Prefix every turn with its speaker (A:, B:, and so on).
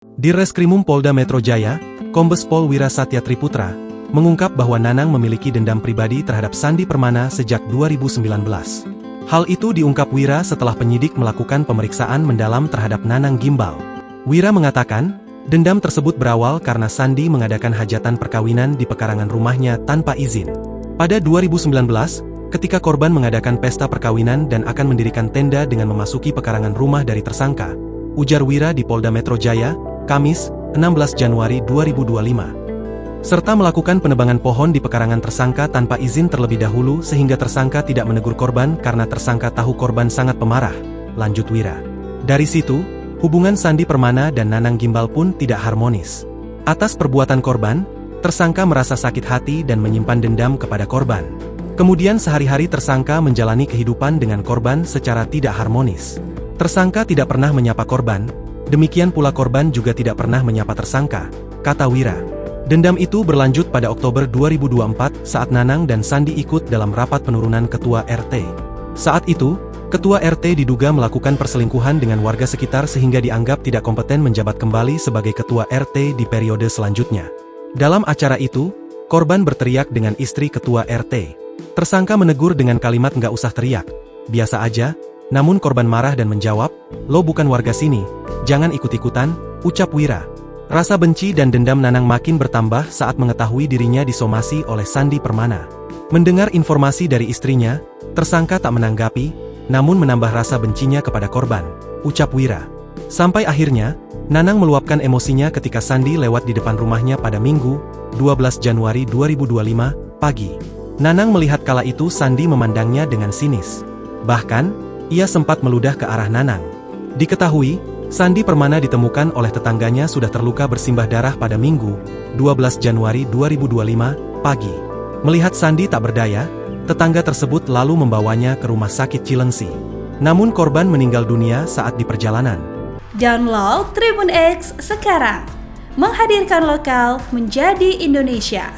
A: Di Reskrimum Polda Metro Jaya, Kombes Pol Wira Satya Triputra, mengungkap bahwa Nanang memiliki dendam pribadi terhadap Sandi Permana sejak 2019. Hal itu diungkap Wira setelah penyidik melakukan pemeriksaan mendalam terhadap Nanang Gimbal. Wira mengatakan, dendam tersebut berawal karena Sandi mengadakan hajatan perkawinan di pekarangan rumahnya tanpa izin. Pada 2019, ketika korban mengadakan pesta perkawinan dan akan mendirikan tenda dengan memasuki pekarangan rumah dari tersangka, ujar Wira di Polda Metro Jaya, Kamis, 16 Januari 2025. Serta melakukan penebangan pohon di pekarangan tersangka tanpa izin terlebih dahulu sehingga tersangka tidak menegur korban karena tersangka tahu korban sangat pemarah, lanjut Wira. Dari situ, hubungan Sandi Permana dan Nanang Gimbal pun tidak harmonis. Atas perbuatan korban, tersangka merasa sakit hati dan menyimpan dendam kepada korban. Kemudian sehari-hari tersangka menjalani kehidupan dengan korban secara tidak harmonis. Tersangka tidak pernah menyapa korban, demikian pula korban juga tidak pernah menyapa tersangka, kata Wira. Dendam itu berlanjut pada Oktober 2024 saat Nanang dan Sandi ikut dalam rapat penurunan Ketua RT. Saat itu, Ketua RT diduga melakukan perselingkuhan dengan warga sekitar sehingga dianggap tidak kompeten menjabat kembali sebagai Ketua RT di periode selanjutnya. Dalam acara itu, korban berteriak dengan istri Ketua RT. Tersangka menegur dengan kalimat "nggak usah teriak, biasa aja", namun korban marah dan menjawab, "Lo bukan warga sini, jangan ikut-ikutan", ucap Wira. Rasa benci dan dendam Nanang makin bertambah saat mengetahui dirinya disomasi oleh Sandi Permana. Mendengar informasi dari istrinya, tersangka tak menanggapi, namun menambah rasa bencinya kepada korban, ucap Wira. Sampai akhirnya, Nanang meluapkan emosinya ketika Sandi lewat di depan rumahnya pada Minggu, 12 Januari 2025, pagi. Nanang melihat kala itu Sandi memandangnya dengan sinis. Bahkan, ia sempat meludah ke arah Nanang. Diketahui, Sandi Permana ditemukan oleh tetangganya sudah terluka bersimbah darah pada Minggu, 12 Januari 2025, pagi. Melihat Sandi tak berdaya, tetangga tersebut lalu membawanya ke rumah sakit Cilengsi. Namun korban meninggal dunia saat di perjalanan.
B: Download Tribun X sekarang, menghadirkan lokal menjadi Indonesia.